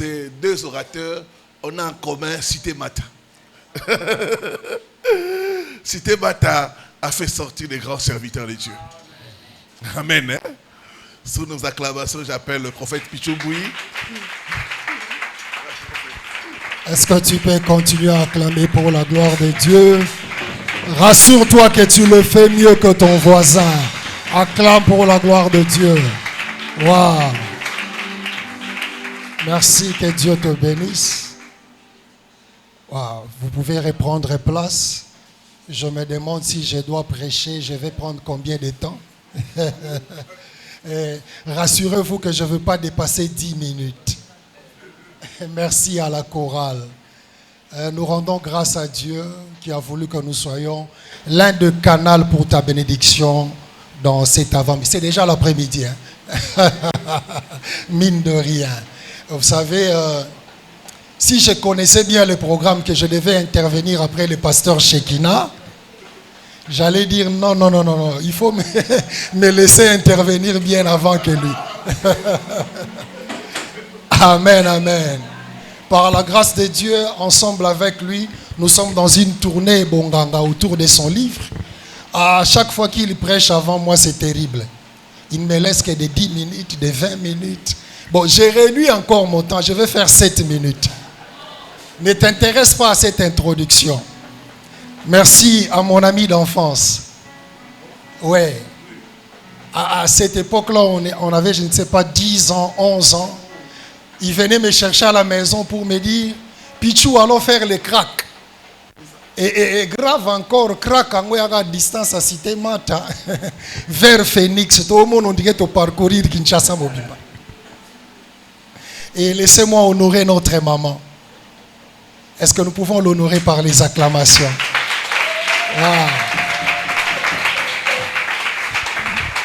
ces deux orateurs, on a en commun Cité Mata. Cité Mata a fait sortir les grands serviteurs de Dieu. Amen. Hein? Sous nos acclamations, j'appelle le prophète Pichouboui. Est-ce que tu peux continuer à acclamer pour la gloire de Dieu? Rassure-toi que tu le fais mieux que ton voisin. Acclame pour la gloire de Dieu. Waouh! Merci, que Dieu te bénisse. Wow. Vous pouvez reprendre place. Je me demande si je dois prêcher, je vais prendre combien de temps? Rassurez-vous que je ne veux pas dépasser 10 minutes. Merci à la chorale. Nous rendons grâce à Dieu qui a voulu que nous soyons l'un des canaux pour ta bénédiction dans cet avant-midi. C'est déjà l'après-midi. Hein? Mine de rien. Vous savez, si je connaissais bien le programme que je devais intervenir après le pasteur Shekina, j'allais dire non, il faut me laisser intervenir bien avant que lui. Amen, amen. Par la grâce de Dieu, ensemble avec lui, nous sommes dans une tournée Bonganga autour de son livre. À chaque fois qu'il prêche avant moi, c'est terrible. Il ne me laisse que de 10 minutes, de 20 minutes. Bon, j'ai réduit encore mon temps, je vais faire 7 minutes. Ne t'intéresse pas à cette introduction. Merci à mon ami d'enfance. Ouais. À cette époque-là, on avait, je ne sais pas, 10 ans, 11 ans. Il venait me chercher à la maison pour me dire, Pichou, allons faire les cracks. Et grave encore, crack à distance à Cité Mata, vers Phoenix. Tout le monde on dirait parcourir Kinshasa Mobimba. Et laissez-moi honorer notre maman. Est-ce que nous pouvons l'honorer par les acclamations? Wow.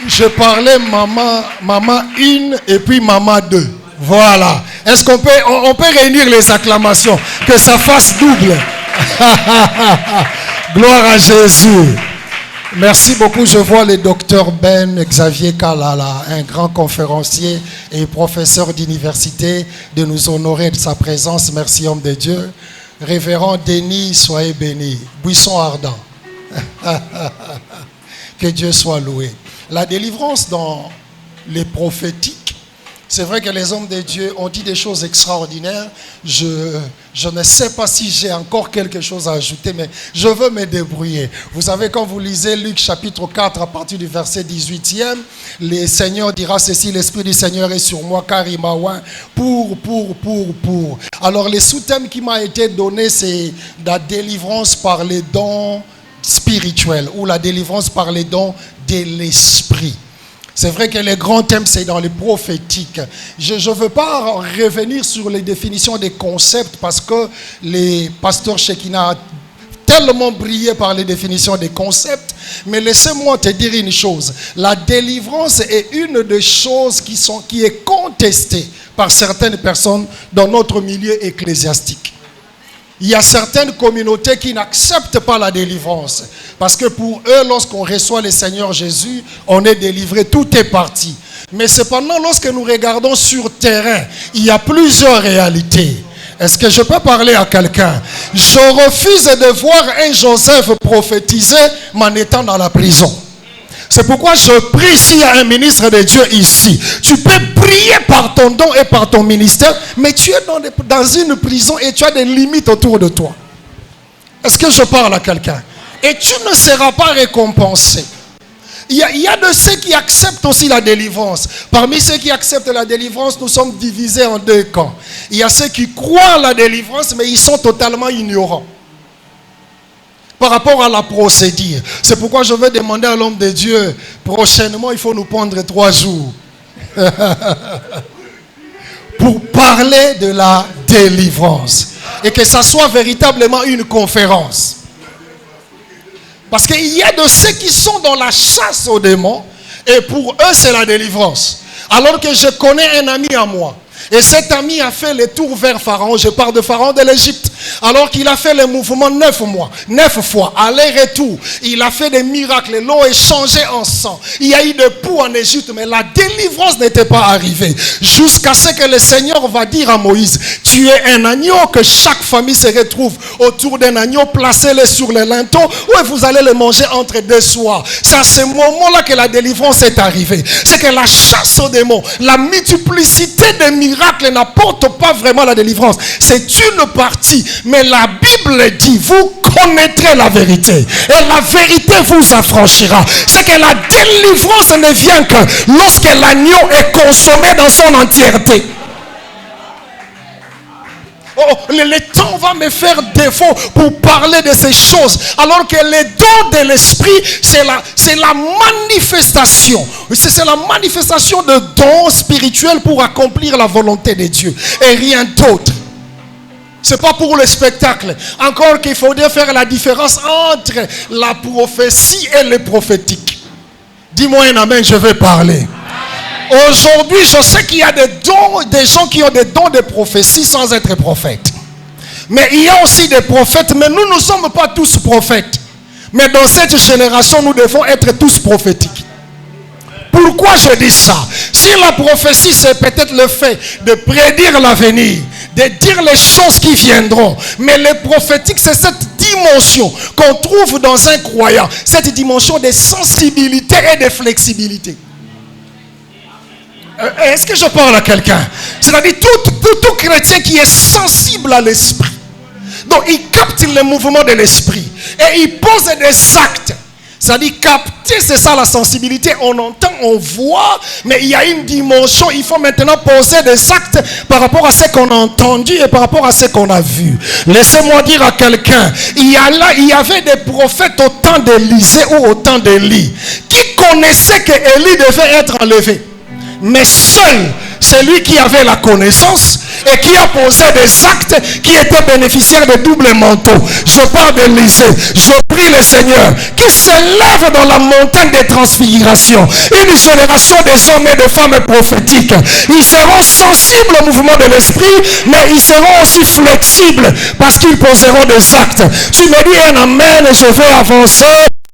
Je parlais maman 1 et puis maman 2. Voilà. Est-ce qu'on peut, on peut réunir les acclamations? Que ça fasse double. Gloire à Jésus. Merci beaucoup. Je vois le docteur Ben Xavier Kalala, un grand conférencier et professeur d'université, de nous honorer de sa présence. Merci, homme de Dieu. Révérend Denis, soyez béni. Buisson ardent. Que Dieu soit loué. La délivrance dans les prophétiques, c'est vrai que les hommes de Dieu ont dit des choses extraordinaires. Je ne sais pas si j'ai encore quelque chose à ajouter, mais je veux me débrouiller. Vous savez, quand vous lisez Luc chapitre 4, à partir du verset 18e, le Seigneur dira ceci, l'Esprit du Seigneur est sur moi, car il m'a oint pour. Alors, le sous-thème qui m'a été donné, c'est la délivrance par les dons spirituels, ou la délivrance par les dons de l'Esprit. C'est vrai que le grand thème, c'est dans les prophétiques. Je ne veux pas revenir sur les définitions des concepts parce que les pasteurs Shekina a tellement brillé par les définitions des concepts. Mais laissez-moi te dire une chose. La délivrance est une des choses qui est contestée par certaines personnes dans notre milieu ecclésiastique. Il y a certaines communautés qui n'acceptent pas la délivrance. Parce que pour eux, lorsqu'on reçoit le Seigneur Jésus, on est délivré, tout est parti. Mais cependant, lorsque nous regardons sur terrain, il y a plusieurs réalités. Est-ce que je peux parler à quelqu'un? Je refuse de voir un Joseph prophétiser m'en étant dans la prison. C'est pourquoi je prie s'il y a un ministre de Dieu ici. Tu peux prier par ton don et par ton ministère, mais tu es dans une prison et tu as des limites autour de toi. Est-ce que je parle à quelqu'un? Et tu ne seras pas récompensé. Il y a de ceux qui acceptent aussi la délivrance. Parmi ceux qui acceptent la délivrance, nous sommes divisés en deux camps. Il y a ceux qui croient à la délivrance, mais ils sont totalement ignorants par rapport à la procédure. C'est pourquoi je vais demander à l'homme de Dieu, prochainement, il faut nous prendre 3 jours pour parler de la délivrance. Et que ça soit véritablement une conférence. Parce qu'il y a de ceux qui sont dans la chasse aux démons, et pour eux, c'est la délivrance. Alors que je connais un ami à moi, Et cet ami a fait le tour vers Pharaon. Je parle de Pharaon de l'Égypte. Alors qu'il a fait le mouvement 9 fois, aller-retour. Il a fait des miracles. L'eau est changée en sang. Il y a eu des poux en Égypte, mais la délivrance n'était pas arrivée. Jusqu'à ce que le Seigneur va dire à Moïse, tu es un agneau, que chaque famille se retrouve autour d'un agneau, placez-le sur le linteau, ou vous allez le manger entre deux soirs. C'est à ce moment-là que la délivrance est arrivée. C'est que la chasse aux démons, la multiplicité des miracles n'apporte pas vraiment la délivrance. C'est une partie. Mais la Bible dit, vous connaîtrez la vérité. Et la vérité vous affranchira. C'est que la délivrance ne vient que lorsque l'agneau est consommé dans son entièreté. Oh, le temps va me faire défaut pour parler de ces choses. Alors que les dons de l'esprit, c'est la manifestation. C'est la manifestation de dons spirituels pour accomplir la volonté de Dieu. Et rien d'autre. C'est pas pour le spectacle. Encore qu'il faudrait faire la différence entre la prophétie et le prophétique. Dis-moi un amen, je vais parler. Aujourd'hui, je sais qu'il y a des gens qui ont des dons de prophétie sans être prophètes. Mais il y a aussi des prophètes, mais nous ne sommes pas tous prophètes. Mais dans cette génération, nous devons être tous prophétiques. Pourquoi je dis ça? Si la prophétie, c'est peut-être le fait de prédire l'avenir, de dire les choses qui viendront. Mais le prophétique, c'est cette dimension qu'on trouve dans un croyant. Cette dimension de sensibilité et de flexibilité. Est-ce que je parle à quelqu'un? C'est-à-dire tout chrétien qui est sensible à l'esprit. Donc il capte le mouvement de l'esprit. Et il pose des actes. C'est-à-dire capter, c'est ça la sensibilité. On entend, on voit, mais il y a une dimension. Il faut maintenant poser des actes par rapport à ce qu'on a entendu et par rapport à ce qu'on a vu. Laissez-moi dire à quelqu'un, il y avait des prophètes au temps d'Élisée ou au temps d'Élie qui connaissaient que Élie devait être enlevé. Mais seul celui qui avait la connaissance et qui a posé des actes qui étaient bénéficiaires de double manteau. Je parle d'Élisée. Je prie le Seigneur qui s'élève dans la montagne des transfigurations. Une génération des hommes et de femmes prophétiques. Ils seront sensibles au mouvement de l'esprit, mais ils seront aussi flexibles parce qu'ils poseront des actes. Tu me dis un amen et je vais avancer.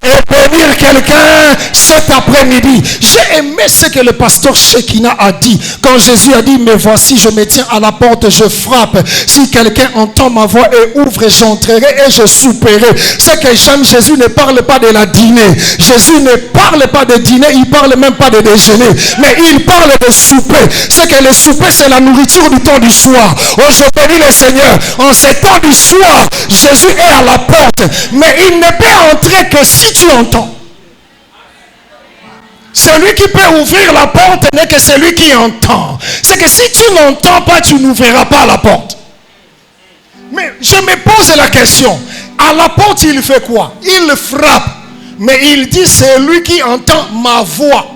Et bénir quelqu'un cet après-midi. J'ai aimé ce que le pasteur Shekina a dit. Quand Jésus a dit, mais voici, je me tiens à la porte, je frappe. Si quelqu'un entend ma voix et ouvre, j'entrerai et je souperai. Ce que j'aime, Jésus ne parle pas de la dîner. Jésus ne parle pas de dîner, il ne parle même pas de déjeuner. Mais il parle de souper. Ce que le souper, c'est la nourriture du temps du soir. Oh, je bénis le Seigneur. En ce temps du soir, Jésus est à la porte. Mais il ne peut entrer que si tu entends. Celui qui peut ouvrir la porte n'est que celui qui entend. C'est que si tu n'entends pas, tu n'ouvriras pas la porte. Mais je me pose la question. À la porte, il fait quoi? Il frappe. Mais il dit, c'est lui qui entend ma voix.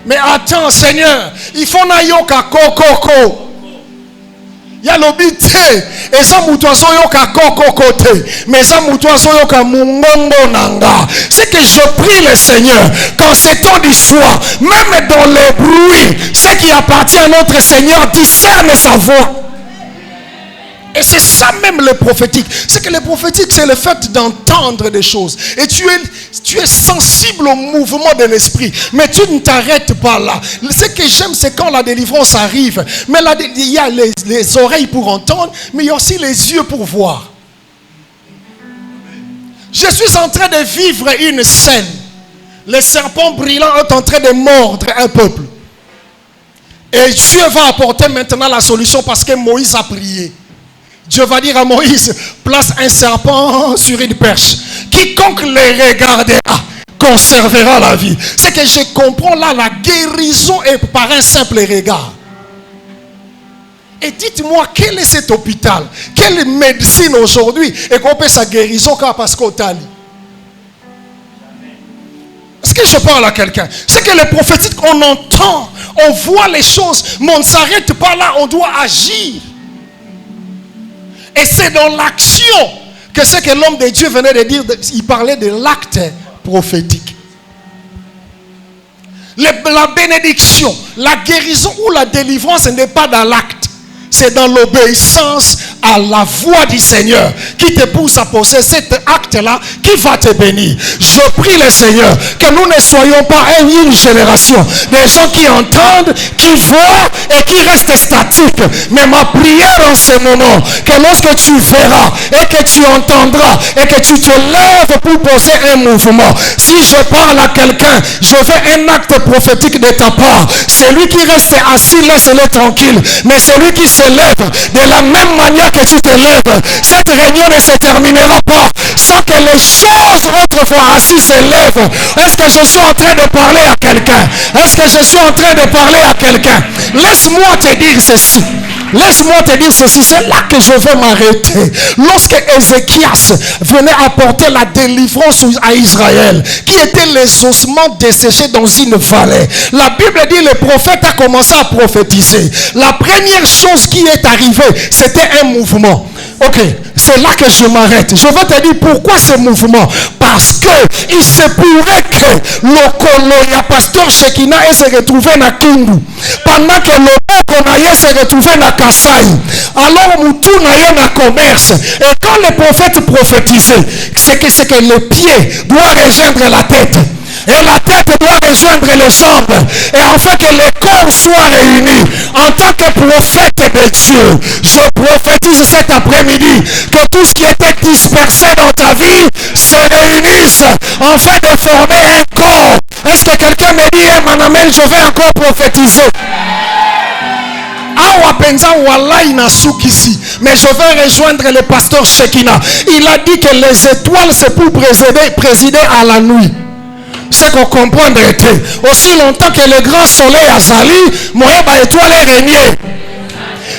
Mais attends, Seigneur, il faut nayoka kokoko. Il y a l'obité. Et ça moutoiso yoka kokokote. Mais ça moutoiso yoka mungongo nanga. C'est que je prie le Seigneur. Quand c'est temps du soir, même dans les bruits, ce qui appartient à notre Seigneur discerne sa voix. Et c'est ça même le prophétique. C'est que le prophétique, c'est le fait d'entendre des choses. Et tu es sensible au mouvement de l'esprit. Mais tu ne t'arrêtes pas là. Ce que j'aime, c'est quand la délivrance arrive. Mais là, il y a les oreilles pour entendre, mais il y a aussi les yeux pour voir. Je suis en train de vivre une scène. Le serpent brillant est en train de mordre un peuple. Et Dieu va apporter maintenant la solution parce que Moïse a prié. Dieu va dire à Moïse, place un serpent sur une perche. Quiconque les regardera conservera la vie. C'est que je comprends là, la guérison est par un simple regard. Et dites-moi, quel est cet hôpital? Quelle médecine aujourd'hui et qu'on peut sa guérison parce qu'on t'a dit? Est-ce que je parle à quelqu'un? C'est que le prophétique, on entend, on voit les choses, mais on ne s'arrête pas là, on doit agir. Et c'est dans l'action que ce que l'homme de Dieu venait de dire, il parlait de l'acte prophétique. La bénédiction, la guérison ou la délivrance n'est pas dans l'acte. C'est dans l'obéissance à la voix du Seigneur qui te pousse à poser cet acte-là qui va te bénir. Je prie le Seigneur que nous ne soyons pas une génération des gens qui entendent, qui voient et qui restent statiques. Mais ma prière en ce moment, que lorsque tu verras et que tu entendras et que tu te lèves pour poser un mouvement, si je parle à quelqu'un, je veux un acte prophétique de ta part. Celui qui reste assis, laisse-le tranquille. Mais celui qui se lève de la même manière que tu te lèves, cette réunion ne se terminera pas sans que les choses autrefois assises se lèvent. Est-ce que je suis en train de parler à quelqu'un? Est-ce que je suis en train de parler à quelqu'un? Laisse-moi te dire ceci. Laisse-moi te dire ceci, c'est là que je vais m'arrêter. Lorsque Ézéchias venait apporter la délivrance à Israël, qui étaient les ossements desséchés dans une vallée, la Bible dit le prophète a commencé à prophétiser. La première chose qui est arrivée, c'était un mouvement. Ok, c'est là que je m'arrête. Je vais te dire pourquoi ce mouvement. Parce que il se pourrait que le pasteur Shekina se retrouvait à Kindu, pendant que le Konaye se retrouvait à Kassai. Alors Moutou n'a un commerce. Et quand le prophète prophétisait, c'est que le pied doit rejoindre la tête. Et la tête doit rejoindre les jambes. Et afin que les corps soient réunis. En tant que prophète de Dieu, je prophétise cet après-midi que tout ce qui était dispersé dans ta vie se réunisse afin de former un corps. Est-ce que quelqu'un me dit, mon ami, je vais encore prophétiser? Mais je vais rejoindre le pasteur Shekina. Il a dit que les étoiles c'est pour présider à la nuit. C'est qu'on comprend aussi longtemps que le grand soleil a sali, moi étoile est régné.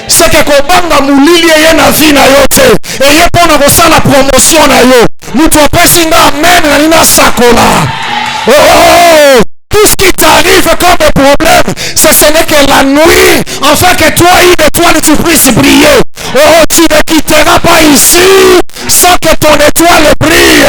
C'est que Kobanga Moulili est na vie na yote. Et yé pour nous la promotion na yo. Nous propensons amen na sakola. Oh! Tout ce qui t'arrive comme problème, ce n'est que la nuit, afin que toi, une étoile, tu puisses briller. Oh, tu ne quitteras pas ici sans que ton étoile brille.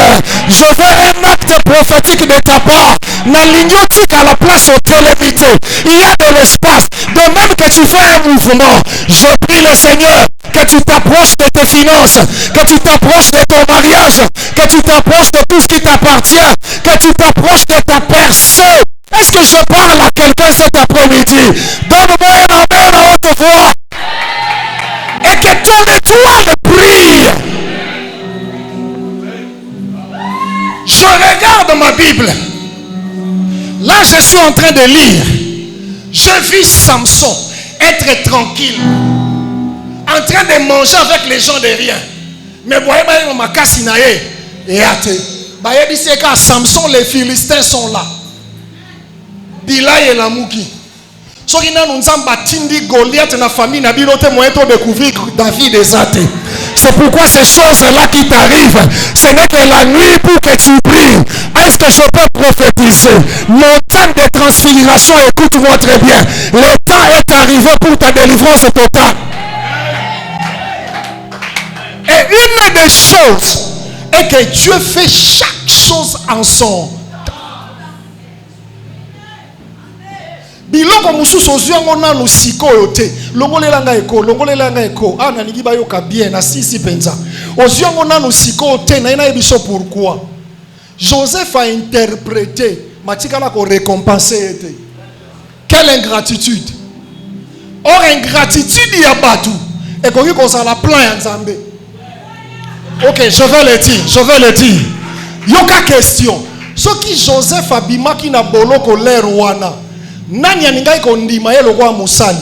Je veux un acte prophétique de ta part. N'aligne-tu qu'à la place au télémité. Il y a de l'espace. De même que tu fais un mouvement, je prie le Seigneur que tu t'approches de tes finances, que tu t'approches de ton mariage, que tu t'approches de tout ce qui t'appartient, que tu t'approches de ta personne. Est-ce que je parle à quelqu'un cet après-midi? Donne-moi un amen à haute voix. Et que ton étoile brille. Je regarde ma Bible. Là, je suis en train de lire. Je vis Samson être tranquille, en train de manger avec les gens de rien. Mais vous voyez, ma cassinaye et athée. Samson, les Philistins sont là. Bila et la Mouki. Goliath na famille n'a pas découvrir David et Zate. C'est pourquoi ces choses-là qui t'arrivent, ce n'est que la nuit pour que tu brilles. Est-ce que je peux prophétiser? Mon temps de transfiguration, écoute-moi très bien. Le temps est arrivé pour ta délivrance totale. Et une des choses est que Dieu fait chaque chose en son temps. Biloko mususu ozuango nanu sikoyo te longolelanga eko ana ningi bayoka bien na sisi penza ozuango nanu sikoyo te na ina ebiso pourquoi Joseph a interprété matikala ko récompenser te. Quelle ingratitude! Or ingratitude ya batu et koki ko sala plan ya Nzambe. OK, je vais le dire. Yoka question. Ce qui Joseph abimaki na boloko l'air wana nani aningai kondima ye lokwa musali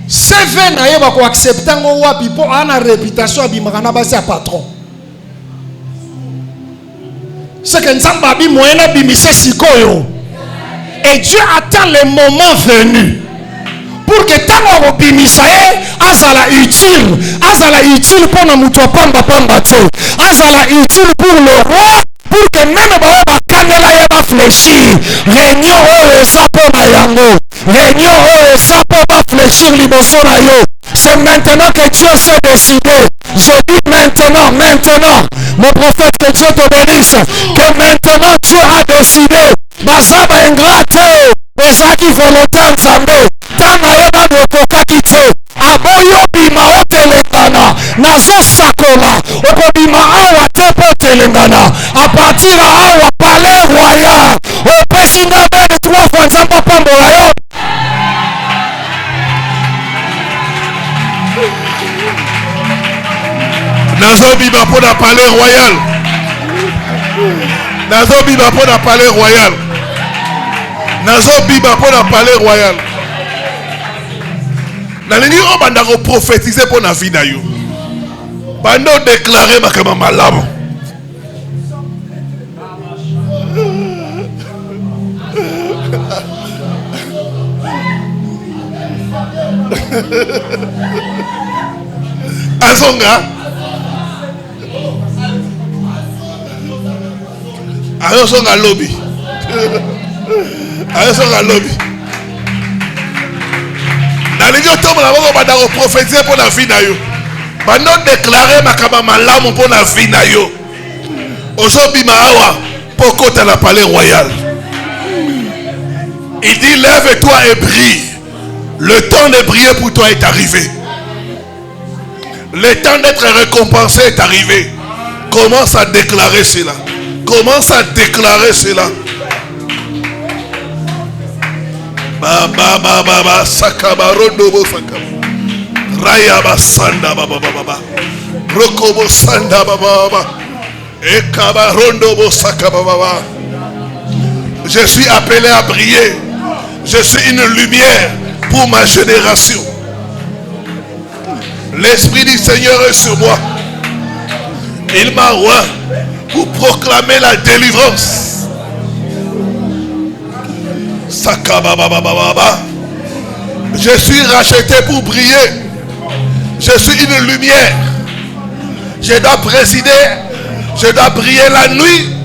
CV na ye ba ko accepter ngo wapi po ana réputation abimaka na basi ya patron. C'est que Nzamba abi moyena bimise sikoyo. Et Dieu attend le moment venu pour que tango obimisa ye azala utile pour na mutu pamba te. Azala utile pour le roi, pour que même ba kandela ye ba fléchir. Réunion o esapo na yango. Réunion o esapo ba fléchir liboso na yo. C'est maintenant que Dieu s'est décidé. Je dis maintenant. Mon prophète, que Dieu te bénisse. Que maintenant Dieu a décidé. Basaba ingrate. Et ezalaki volonté ya Nzambe ntango ayebani okokaki te aboyi obima otelengana nazosakola okobima awa te mpo otelengana apartir awa palais royal opesi nga bene 3 fois Nzambe apambola yo. nazobima mpo na palais royal, nazobima mpo na palais royal, nazobima mpo na palais royal. nalingi obanda koprophétiser mpo na vie na yo, banda odeklare makambo malamu. azonga azosonga lobi azosonga lobi nalingi otombola bongo banda koprophétiser mpo na vie na yo, banda odeklare makambo malamu mpo na vie na yo. ozobima awa mpo kota na palais royal. Il dit lève-toi et brille. Le temps de briller pour toi est arrivé. Le temps d'être récompensé est arrivé. Commence à déclarer cela. Commence à déclarer cela. Baba baba baba sakabarondo bo sakaba. Raya basanda baba baba. Rokobo sanda baba baba. Ekabarondo bo sakaba baba. Je suis appelé à briller. Je suis une lumière pour ma génération. L'Esprit du Seigneur est sur moi. Il m'a oint pour proclamer la délivrance. Sakababababa. Je suis racheté pour briller. Je suis une lumière. Je dois présider. Je dois briller la nuit.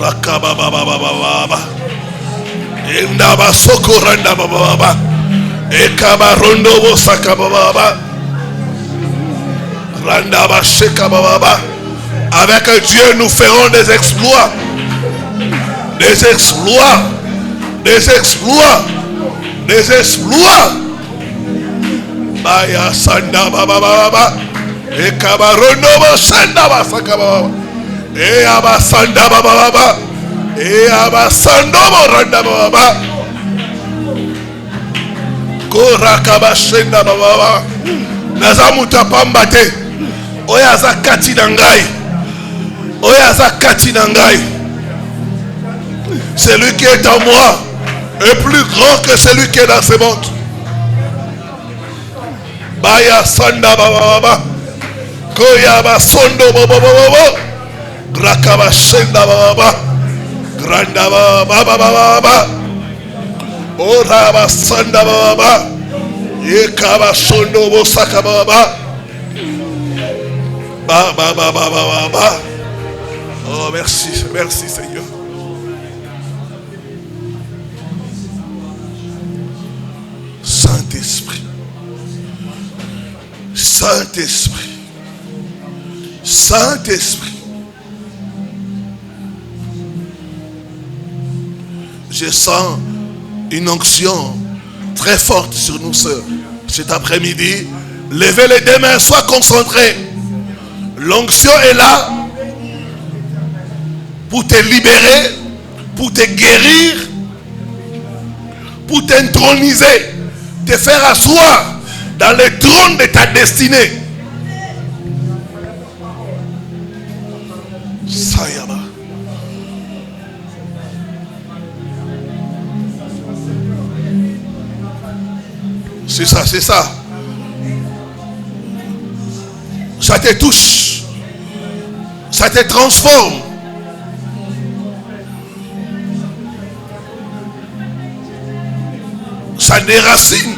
Rakababababa. Indaba sokoranda baba. Ekabarondo bo sakababa. Randaba shekababa. Avec Dieu nous ferons des exploits. Des exploits. Des exploits. Des exploits. Baya sanda baba baba. Ekabarondo bo sanda ba sakababa. E abasanda baba baba. E abasando boranda baba. Korakaba shenda baba. Nazamuta pamba te. Oya zakati nangai. Oya zakati nangai. Celui qui est en moi est plus grand que celui qui est dans ce monde. Baya sanda baba. Koya basondo baba. Rakaba shenda baba. Granda baba baba. Ora basanda baba. Yekaba sondo bosaka baba. Baba baba baba. Oh merci, merci Seigneur. Saint-Esprit. Saint-Esprit. Saint-Esprit. Je sens une onction très forte sur nous cet après-midi. Levez les deux mains, sois concentrés. L'onction est là pour te libérer, pour te guérir, pour t'introniser, te faire asseoir dans le trône de ta destinée. Sayaba. C'est ça, c'est ça. Ça te touche. Ça te transforme. Ça déracine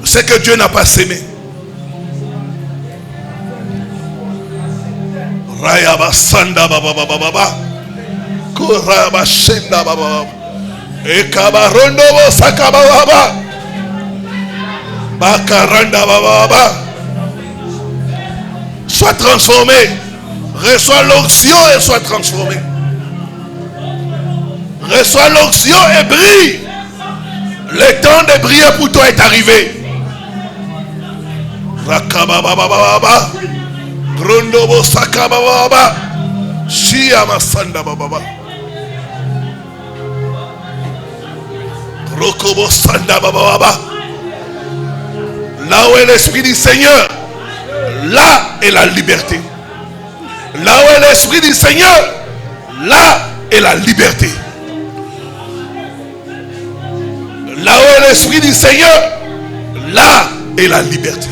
ce que Dieu n'a pas sémé. Rayaba sanda baba baba baba. Koraba shenda baba. Ekabarondo bo sakaba baba. Bakaranda baba. Sois transformé. Reçois l'onction et sois transformé. Reçois l'onction et brille. Le temps de briller pour toi est arrivé. Rakababababa. Grondobo sakabababa. Shia masanda bababa. Rokobo sanda bababa. Là où est l'esprit du Seigneur, là est la liberté. Là où est l'esprit du Seigneur, là est la liberté. Là où est l'esprit du Seigneur, là est la liberté.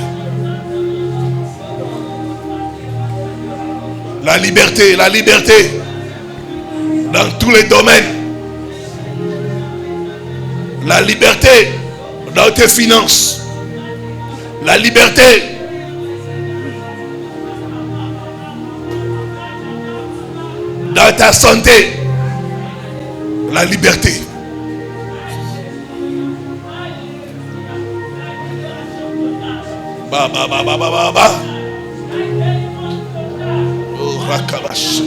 La liberté dans tous les domaines. La liberté dans tes finances. La liberté dans ta santé. La liberté. Ba ba ba ba ba ba ba. Oh rakabash.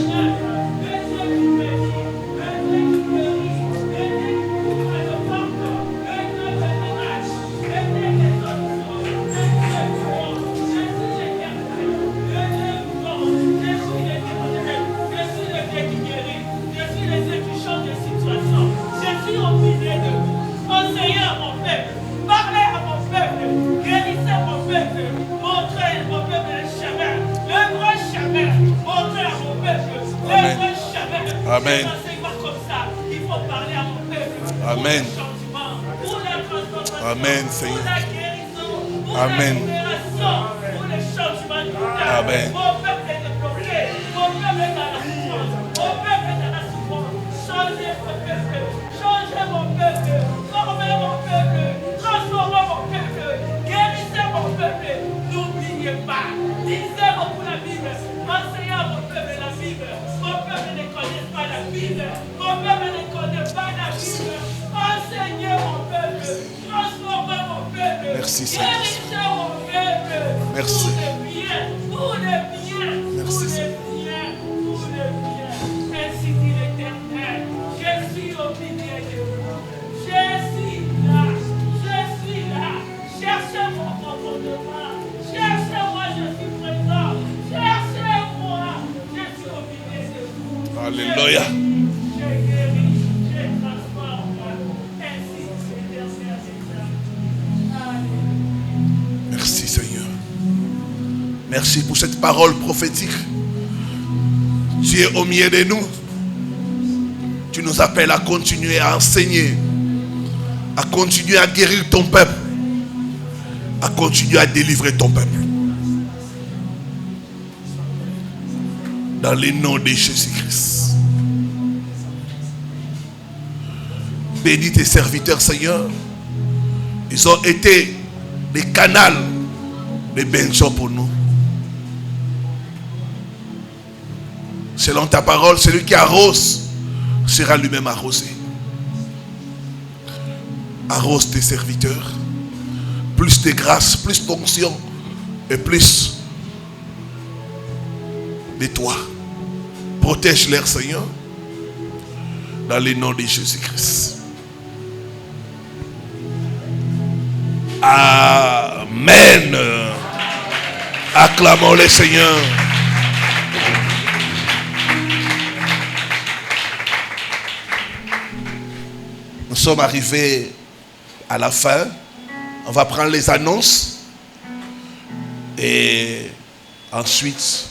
Amen. Amen. Amen, Seigneur. Amen. Amen. N'oubliez pas, lisez beaucoup la Bible, enseignez à mon peuple la Bible. Mon peuple ne connaît pas la Bible. Mon peuple ne connaît pas la Bible. Enseignez mon peuple, transformez mon peuple. Merci, Seigneur. Guérissez mon peuple. Merci. Pour le bien, Merci, Seigneur. pour le bien. Ainsi dit l'Éternel, je suis au milieu de vous. Je suis là. Cherchez-moi profondément. Cherchez-moi, je suis présent. Cherchez-moi, je suis au milieu de vous. Alléluia. Je guéris, je transforme. Ainsi dit l'Éternel. Alléluia. Merci, Seigneur. Merci pour cette parole prophétique. Tu es au milieu de nous. Tu nous appelles à continuer à enseigner, à continuer à guérir ton peuple, à continuer à délivrer ton peuple. Dans le nom de Jésus-Christ. Bénis tes serviteurs, Seigneur. Ils ont été des canaux de bénédiction pour nous. Selon ta parole, celui qui arrose sera lui-même arrosé. Arrose tes serviteurs. Plus de grâce, plus d'onction et plus de toi. Protège-les, Seigneur, dans le nom de Jésus-Christ. Amen. Acclamons le Seigneur. Nous sommes arrivés à la fin. On va prendre les annonces et ensuite